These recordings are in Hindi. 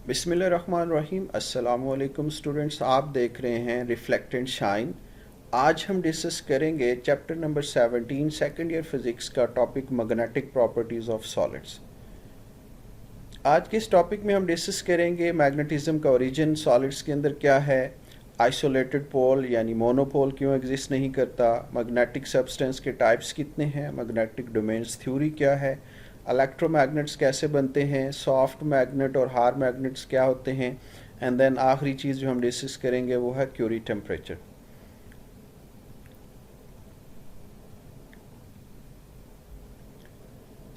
बिस्मिल्लाहिर्रहमानिर्रहीम। अस्सलामुअलैकुम स्टूडेंट्स, आप देख रहे हैं रिफ्लेक्ट एंड शाइन। आज हम डिस्कस करेंगे chapter number 17 second year physics का topic magnetic properties of solids. आज के इस टॉपिक में हम डिस्कस करेंगे मैग्नेटिज्म का ओरिजिन, सॉलिड्स के अंदर क्या है, आइसोलेटेड पोल यानी मोनोपोल क्यों एग्जिस्ट नहीं करता, मैग्नेटिक सब्सटेंस के टाइप्स कितने हैं, मैग्नेटिक डोमेन्स थ्योरी क्या है, इलेक्ट्रोमैग्नेट्स कैसे बनते हैं, सॉफ्ट मैग्नेट और हार्ड मैग्नेट्स क्या होते हैं, एंड देन आखिरी चीज़ जो हम डिस्कस करेंगे वो है क्यूरी टेम्परेचर।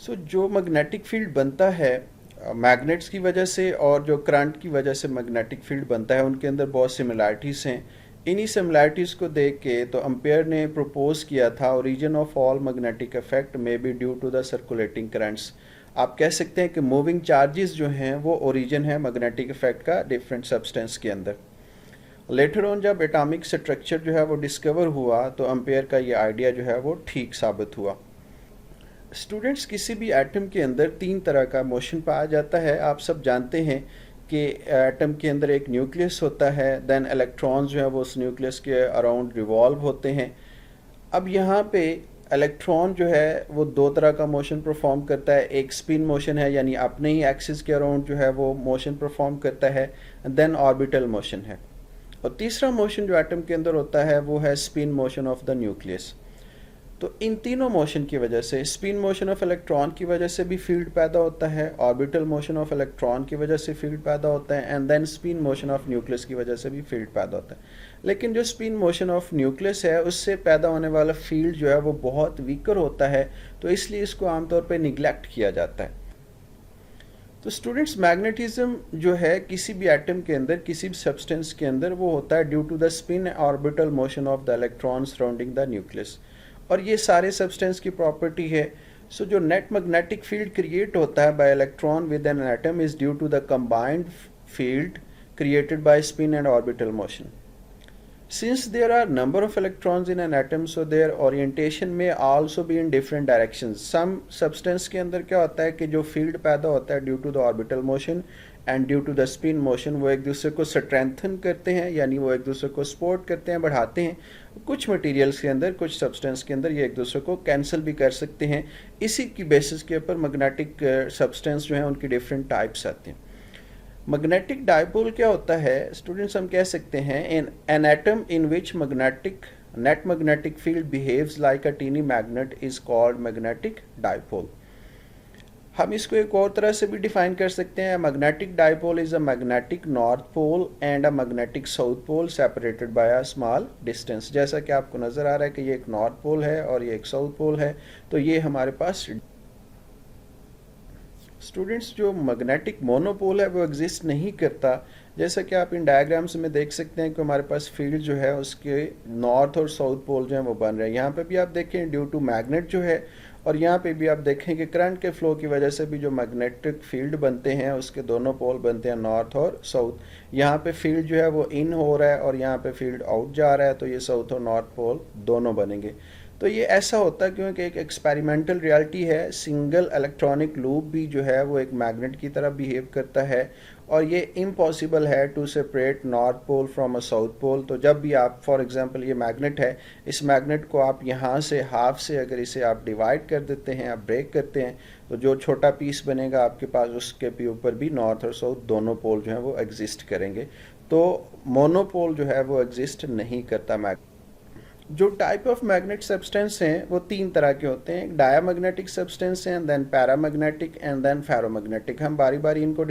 जो मैग्नेटिक फील्ड बनता है मैग्नेट्स की वजह से और जो करंट की वजह से मैग्नेटिक फील्ड बनता है, उनके अंदर बहुत सिमिलैरिटीज़ हैं। इन्हीं सिमिलैरिटीज़ को देख के तो एम्पेयर ने प्रपोज किया था origin of all magnetic effect may be due to the circulating currents. आप कह सकते हैं कि मूविंग चार्जेस जो हैं वो ओरिजिन है मैग्नेटिक इफेक्ट का डिफरेंट सब्सटेंस के अंदर। लेटर ऑन जब एटॉमिक स्ट्रक्चर जो है वो डिस्कवर हुआ तो एम्पेयर का ये आइडिया जो है वो ठीक साबित हुआ। स्टूडेंट्स, किसी भी एटम के अंदर तीन तरह का मोशन पाया जाता है। आप सब जानते हैं कि एटम के अंदर एक न्यूक्लियस होता है, देन इलेक्ट्रॉन्स जो है वो उस न्यूक्लियस के अराउंड रिवॉल्व होते हैं। अब यहाँ पे इलेक्ट्रॉन जो है वो दो तरह का मोशन परफॉर्म करता है। एक स्पिन मोशन है, यानी अपने ही एक्सिस के अराउंड जो है वो मोशन परफॉर्म करता है, देन ऑर्बिटल मोशन है। और तीसरा मोशन जो एटम के अंदर होता है वो है spin motion of the nucleus. तो इन तीनों मोशन की वजह से, स्पिन मोशन ऑफ इलेक्ट्रॉन की वजह से भी फील्ड पैदा होता है, ऑर्बिटल मोशन ऑफ इलेक्ट्रॉन की वजह से फील्ड पैदा होता है, and then spin motion of nucleus की वजह से भी फील्ड पैदा होता है। लेकिन जो स्पिन मोशन ऑफ न्यूक्लियस है उससे पैदा होने वाला फील्ड जो है वो बहुत वीकर होता है, तो इसलिए इसको आमतौर पर निगलेक्ट किया जाता है। तो स्टूडेंट्स, मैग्नेटिज्म जो है किसी भी एटम के अंदर, किसी भी सब्सटेंस के अंदर, वो होता है due to the spin orbital motion of the electron surrounding the nucleus. और ये सारे सब्सटेंस की प्रॉपर्टी है। जो नेट मैग्नेटिक फील्ड क्रिएट होता है by electron with an atom is due to the combined field created by spin and orbital motion. Since there are number of electrons in an atom, so their orientation may also be in different directions. Some substance के अंदर क्या होता है कि जो field पैदा होता है due to the orbital motion and due to the spin motion, वो एक दूसरे को strengthen करते हैं, यानी वो एक दूसरे को support करते हैं, बढ़ाते हैं। कुछ materials के अंदर, कुछ substance के अंदर ये एक दूसरे को cancel भी कर सकते हैं। इसी की basis के ऊपर magnetic substance जो है उनकी different types आती हैं। मैग्नेटिक डायपोल क्या होता है स्टूडेंट्स? हम कह सकते हैं an atom in which net magnetic field behaves like a tiny magnet is called magnetic dipole. हम इसको एक और तरह से भी डिफाइन कर सकते हैं। Magnetic dipole is a magnetic north pole and a magnetic south pole separated by a small distance. जैसा कि आपको नजर आ रहा है कि ये एक नॉर्थ पोल है और ये एक साउथ पोल है, तो ये हमारे पास स्टूडेंट्स जो मैग्नेटिक मोनोपोल है वो एग्जिस्ट नहीं करता। जैसा कि आप इन डायग्राम्स में देख सकते हैं कि हमारे पास फील्ड जो है उसके नॉर्थ और साउथ पोल जो है वो बन रहे हैं। यहाँ पे भी आप देखें ड्यू टू मैग्नेट जो है, और यहाँ पे भी आप देखें कि करंट के फ्लो की वजह से भी जो मैग्नेटिक फील्ड बनते हैं उसके दोनों पोल बनते हैं नॉर्थ और साउथ। यहाँ पे फील्ड जो है वो इन हो रहा है और यहाँ पे फील्ड आउट जा रहा है, तो ये साउथ और नॉर्थ पोल दोनों बनेंगे। तो ये ऐसा होता है क्योंकि एक एक्सपेरिमेंटल रियलिटी है। सिंगल इलेक्ट्रॉनिक लूप भी जो है वो एक मैग्नेट की तरह बिहेव करता है, और ये इम्पॉसिबल है to separate north pole from a south pole. तो जब भी आप, फॉर एग्जांपल ये मैग्नेट है, इस मैग्नेट को आप यहाँ से हाफ से अगर इसे आप डिवाइड कर देते हैं, आप ब्रेक करते हैं, तो जो छोटा पीस बनेगा आपके पास उसके भी ऊपर भी नॉर्थ और साउथ दोनों पोल जो है वो एग्जिस्ट करेंगे। तो मोनोपोल जो है वो एग्जिस्ट नहीं करता। जो टाइप ऑफ मैग्नेट सब्सटेंस हैं वो तीन तरह के होते हैं। डायामैग्नेटिक सब्सटेंस हैं, then paramagnetic and then ferromagnetic. हम बारी बारी इनको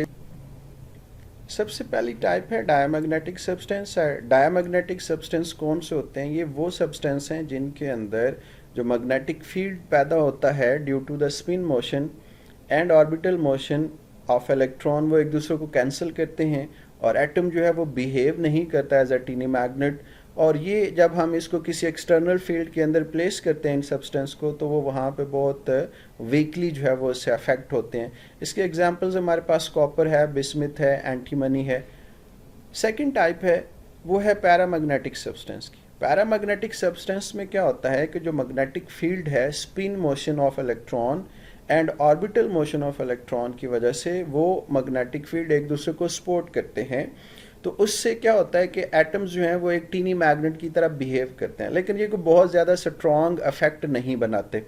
सबसे पहली टाइप है डायामैग्नेटिक सब्सटेंस। डायामैग्नेटिक सब्सटेंस कौन से होते हैं? ये वो सब्सटेंस हैं जिनके अंदर जो मैग्नेटिक फील्ड पैदा होता है due to the spin motion and orbital motion of electron, वो एक दूसरे को कैंसिल करते हैं और एटम जो है वो बिहेव नहीं करता एज अ टीनी मैग्नेट। और ये जब हम इसको किसी एक्सटर्नल फील्ड के अंदर प्लेस करते हैं इन सब्सटेंस को, तो वो वहाँ पे बहुत वीकली जो है वो इससे अफेक्ट होते हैं। इसके एग्जांपल्स हमारे पास कॉपर है, बिस्मिथ है, एंटीमनी है। सेकंड टाइप है वो है पैरामैग्नेटिक सब्सटेंस की। पैरामैग्नेटिक सब्सटेंस में क्या होता है कि जो मैग्नेटिक फील्ड है, spin motion of electron and orbital motion of electron की वजह से वो मैग्नेटिक फील्ड एक दूसरे को सपोर्ट करते हैं। तो उससे क्या होता है कि एटम्स जो हैं वो एक टीनी मैग्नेट की तरह बिहेव करते हैं, लेकिन ये कोई बहुत ज़्यादा स्ट्रॉन्ग इफेक्ट नहीं बनाते।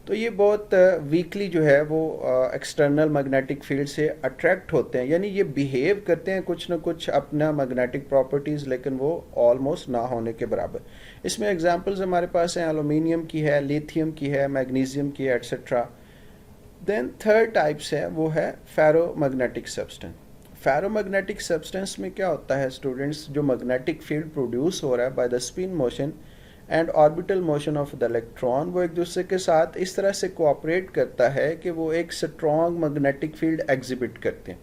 तो ये बहुत वीकली जो है वो एक्सटर्नल मैग्नेटिक फील्ड से अट्रैक्ट होते हैं, यानी ये बिहेव करते हैं कुछ ना कुछ अपना मैग्नेटिक प्रॉपर्टीज़, लेकिन वो ऑलमोस्ट ना होने के बराबर। इसमें एग्जांपल्स हमारे पास हैं, एल्यूमिनियम की है, लिथियम की है, मैग्नीशियम की है, एट्सेट्रा। देन थर्ड टाइप्स है वो है फेरोमैग्नेटिक सब्सटेंस। फेरोमैग्नेटिक सब्सटेंस में क्या होता है स्टूडेंट्स, जो मैग्नेटिक फील्ड प्रोड्यूस हो रहा है by the spin motion and orbital motion of the electron, वो एक दूसरे के साथ इस तरह से कोऑपरेट करता है कि वो एक स्ट्रॉन्ग मैग्नेटिक फील्ड एग्जिबिट करते हैं।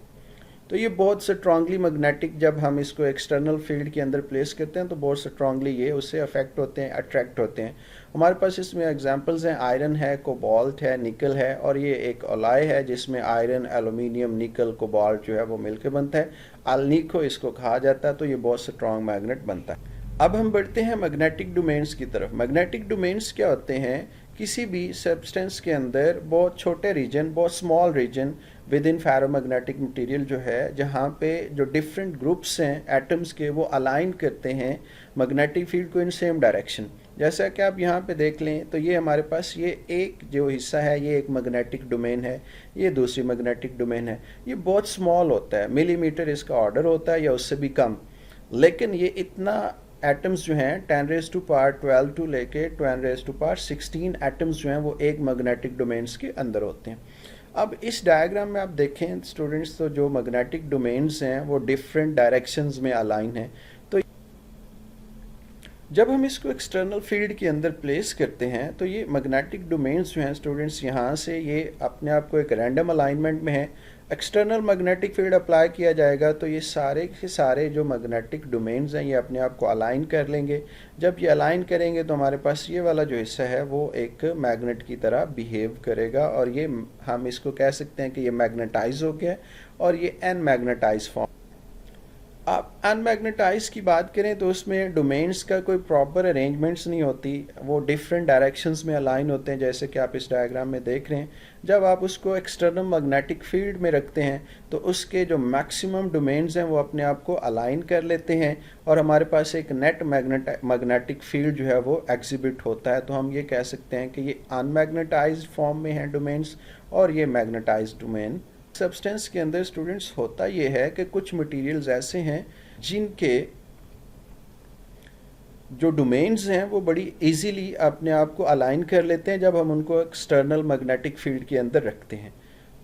तो ये बहुत स्ट्रांगली मैग्नेटिक, जब हम इसको एक्सटर्नल फील्ड के अंदर प्लेस करते हैं तो बहुत स्ट्रांगली ये उससे अफेक्ट होते हैं, अट्रैक्ट होते हैं। हमारे पास इसमें एग्जांपल्स हैं, आयरन है, कोबाल्ट है, निकल है, और ये एक अलॉय है जिसमें आयरन, एल्यूमिनियम, निकल, कोबाल्ट जो है वो मिलकर बनता है। अल्निको इसको कहा जाता है। तो ये बहुत स्ट्रांग मैग्नेट बनता है। अब हम बढ़ते हैं मैग्नेटिक डोमेन्स की तरफ। मैग्नेटिक डोमेन्स क्या होते हैं, किसी भी सब्सटेंस के अंदर बहुत छोटे रीजन, बहुत small region within ferromagnetic material जो है, जहाँ पे जो डिफरेंट ग्रुप्स हैं एटम्स के, वो अलाइन करते हैं मैग्नेटिक फील्ड को इन सेम डायरेक्शन। जैसा कि आप यहाँ पे देख लें तो ये हमारे पास ये एक जो हिस्सा है ये एक मैग्नेटिक डोमेन है, ये दूसरी मैग्नेटिक डोमेन है। ये बहुत स्मॉल होता है, मिलीमीटर इसका ऑर्डर होता है या उससे भी कम, लेकिन ये इतना एटम्स जो हैं 10⁻12 टू लेके 10⁻16 एटम्स जो हैं वो एक मैग्नेटिक डोमेन्स के अंदर होते हैं। अब इस डायग्राम में आप देखें स्टूडेंट्स, तो जो मैग्नेटिक डोमेन्स हैं वो डिफरेंट डायरेक्शंस में अलाइन हैं। तो जब हम इसको एक्सटर्नल फील्ड के अंदर प्लेस करते हैं तो ये मैग्नेटिक डोमेन्स जो हैं स्टूडेंट्स, यहाँ से ये अपने आप को एक रैंडम अलाइनमेंट में है। एक्सटर्नल मैग्नेटिक फील्ड अप्लाई किया जाएगा तो ये सारे के सारे जो मैग्नेटिक डोमेन्स हैं ये अपने आप को अलाइन कर लेंगे। जब ये अलाइन करेंगे तो हमारे पास ये वाला जो हिस्सा है वो एक मैग्नेट की तरह बिहेव करेगा, और ये हम इसको कह सकते हैं कि ये मैग्नेटाइज हो गया और ये अनमैग्नेटाइज फॉर्म। आप अनमैग्नेटाइज की बात करें तो उसमें डोमेन्स का कोई प्रॉपर अरेंजमेंट्स नहीं होती, वो डिफरेंट डायरेक्शंस में अलाइन होते हैं, जैसे कि आप इस डायग्राम में देख रहे हैं। जब आप उसको एक्सटर्नल मैग्नेटिक फील्ड में रखते हैं तो उसके जो मैक्सिमम डोमेन्स हैं वो अपने आप को अलाइन कर लेते हैं, और हमारे पास एक नेट मैग्नेटिक फील्ड जो है वो एग्जिबिट होता है। तो हम ये कह सकते हैं कि ये अनमैग्नेटाइज्ड फॉर्म में हैं डोमेन्स, और ये मैग्नेटाइज्ड डोमेन। सब्सटेंस के अंदर स्टूडेंट्स होता ये है कि कुछ मटेरियल्स ऐसे हैं जिनके जो डोमेन्स हैं वो बड़ी इजीली अपने आप को अलाइन कर लेते हैं जब हम उनको एक्सटर्नल मैग्नेटिक फील्ड के अंदर रखते हैं।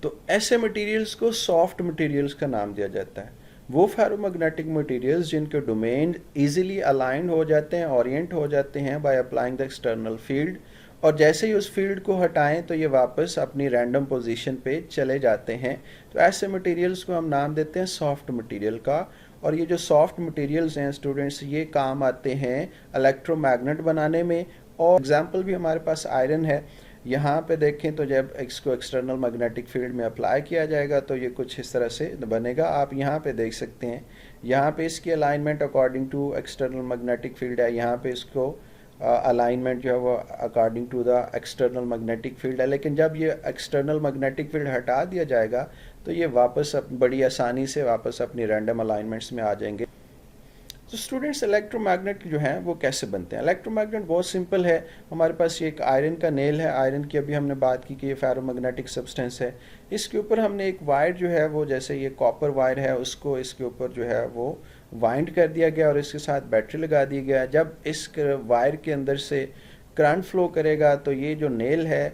तो ऐसे मटेरियल्स को सॉफ्ट मटेरियल्स का नाम दिया जाता है। वो फेरोमैग्नेटिक मटेरियल्स जिनके डोमेन इजीली अलाइन हो जाते हैं, ओरिएंट हो जाते हैं by applying the external field, और जैसे ही उस फील्ड को हटाएं तो ये वापस अपनी रैंडम पोजीशन पे चले जाते हैं। तो ऐसे मटेरियल्स को हम नाम देते हैं सॉफ्ट मटेरियल का। और ये जो सॉफ्ट मटेरियल्स हैं स्टूडेंट्स, ये काम आते हैं इलेक्ट्रोमैग्नेट बनाने में। और एग्जांपल भी हमारे पास आयरन है। यहाँ पे देखें तो जब इसको एक्सटर्नल मैग्नेटिक फील्ड में अप्लाई किया जाएगा तो ये कुछ इस तरह से बनेगा। आप यहाँ पे देख सकते हैं, यहाँ पे इसकी alignment according to external magnetic field है, यहाँ पे इसको अलाइनमेंट जो है वो according to the external magnetic field है। लेकिन जब ये एक्सटर्नल मैग्नेटिक फील्ड हटा दिया जाएगा तो ये वापस बड़ी आसानी से वापस अपनी रैंडम अलाइनमेंट्स में आ जाएंगे। तो स्टूडेंट्स, इलेक्ट्रोमैग्नेट जो हैं वो कैसे बनते हैं? इलेक्ट्रोमैग्नेट बहुत सिंपल है। हमारे पास ये एक आयरन का नेल है। आयरन की अभी हमने बात की कि ये फेरोमैग्नेटिक सब्सटेंस है। इसके ऊपर हमने एक वायर जो है वो, जैसे ये कॉपर वायर है, उसको इसके ऊपर जो है वो वाइंड कर दिया गया और इसके साथ बैटरी लगा दी गया। जब इस वायर के अंदर से करंट फ्लो करेगा तो ये जो नेल है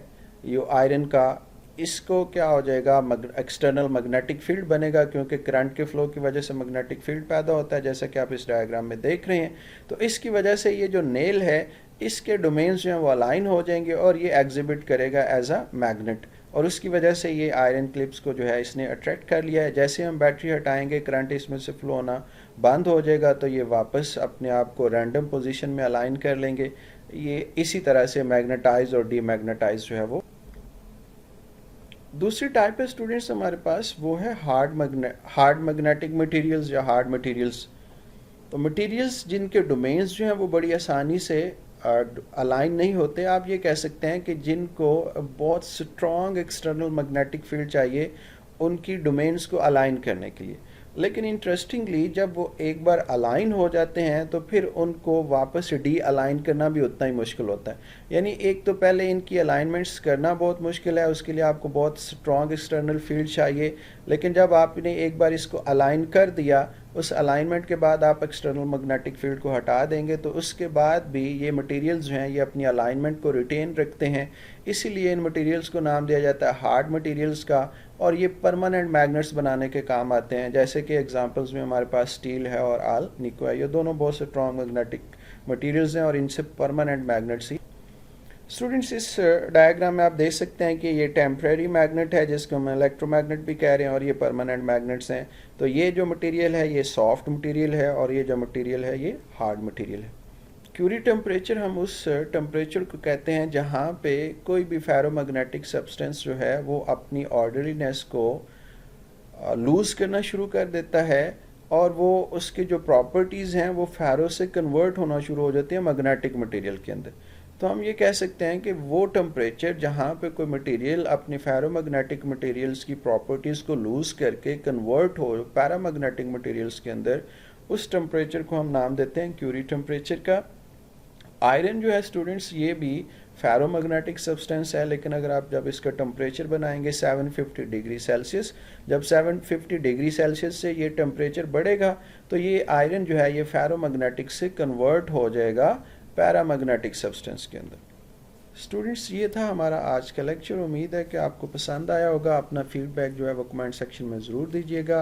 ये आयरन का, इसको क्या हो जाएगा, एक्सटर्नल मैग्नेटिक फील्ड बनेगा, क्योंकि करंट के फ्लो की वजह से मैग्नेटिक फील्ड पैदा होता है, जैसा कि आप इस डायग्राम में देख रहे हैं। तो इसकी वजह से ये जो नेल है इसके डोमेन्स जो हैं वो अलाइन हो जाएंगे और ये एग्जिबिट करेगा एज अ मैग्नेट, और उसकी वजह से ये आयरन क्लिप्स को जो है इसने अट्रैक्ट कर लिया है। जैसे हम बैटरी हटाएंगे करंट इसमें से फ्लो होना बंद हो जाएगा, तो ये वापस अपने आप को रैंडम पोजीशन में अलाइन कर लेंगे। ये इसी तरह से मैग्नेटाइज और डीमैग्नेटाइज जो है वो। दूसरी टाइप है स्टूडेंट्स हमारे पास, वो है हार्ड मैग्नेटिक मटेरियल्स या हार्ड मटेरियल्स। तो मटेरियल्स जिनके डोमेन्स जो हैं वो बड़ी आसानी से अलाइन नहीं होते, आप ये कह सकते हैं कि जिनको बहुत स्ट्रॉन्ग एक्सटर्नल मैग्नेटिक फील्ड चाहिए उनकी डोमेन्स को अलाइन करने के लिए। लेकिन इंटरेस्टिंगली जब वो एक बार अलाइन हो जाते हैं तो फिर उनको वापस डी अलाइन करना भी उतना ही मुश्किल होता है। यानी एक तो पहले इनकी अलाइनमेंट्स करना बहुत मुश्किल है, उसके लिए आपको बहुत स्ट्रॉन्ग एक्सटर्नल फील्ड चाहिए। लेकिन जब आपने एक बार इसको अलाइन कर दिया, उस अलाइनमेंट के बाद आप एक्सटर्नल मैग्नेटिक फील्ड को हटा देंगे तो उसके बाद भी ये मटेरियल्स जो हैं ये अपनी अलाइनमेंट को रिटेन रखते हैं। इसीलिए इन मटेरियल्स को नाम दिया जाता है हार्ड मटेरियल्स का, और ये परमानेंट मैग्नेट्स बनाने के काम आते हैं। जैसे कि एग्जांपल्स में हमारे पास स्टील है और आल निको है, ये दोनों बहुत स्ट्रॉन्ग मैग्नेटिक मटेरियल्स हैं और इनसे परमानेंट मैग्नेट्स ही। स्टूडेंट्स, इस डायग्राम में आप देख सकते हैं कि ये टेम्परेरी मैग्नेट है जिसको हम इलेक्ट्रोमैग्नेट भी कह रहे हैं, और ये परमानेंट मैग्नेट्स हैं। तो ये जो मटेरियल है ये सॉफ्ट मटेरियल है और ये जो मटेरियल है ये हार्ड मटेरियल है। क्यूरी टेम्परेचर, हम उस टेम्परेचर को कहते हैं जहाँ पे कोई भी फेरोमैग्नेटिक सब्सटेंस जो है वो अपनी ऑर्डरलीनेस को लूज़ करना शुरू कर देता है और वो उसकी जो प्रॉपर्टीज़ हैं वो फेरो से कन्वर्ट होना शुरू हो जाती है मैग्नेटिक मटेरियल के अंदर। तो हम ये कह सकते हैं कि वो टेम्परेचर जहाँ पे कोई मटेरियल अपनी फेरोमैग्नेटिक मटेरियल्स की प्रॉपर्टीज़ को लूज़ करके कन्वर्ट हो पैरामैग्नेटिक मटेरियल्स के अंदर, उस टेम्परेचर को हम नाम देते हैं क्यूरी टेम्परेचर का। आयरन जो है स्टूडेंट्स ये भी फेरोमैग्नेटिक सब्सटेंस है, लेकिन अगर आप जब इसका टेम्परेचर बनाएंगे 750 डिग्री सेल्सियस, जब 750 डिग्री सेल्सियस से ये टेम्परेचर बढ़ेगा तो ये आयरन जो है ये फेरोमैग्नेटिक से कन्वर्ट हो जाएगा पैरामैग्नेटिक सब्सटेंस के अंदर। स्टूडेंट्स, ये था हमारा आज का लेक्चर। उम्मीद है कि आपको पसंद आया होगा। अपना फीडबैक जो है वो कमेंट सेक्शन में ज़रूर दीजिएगा।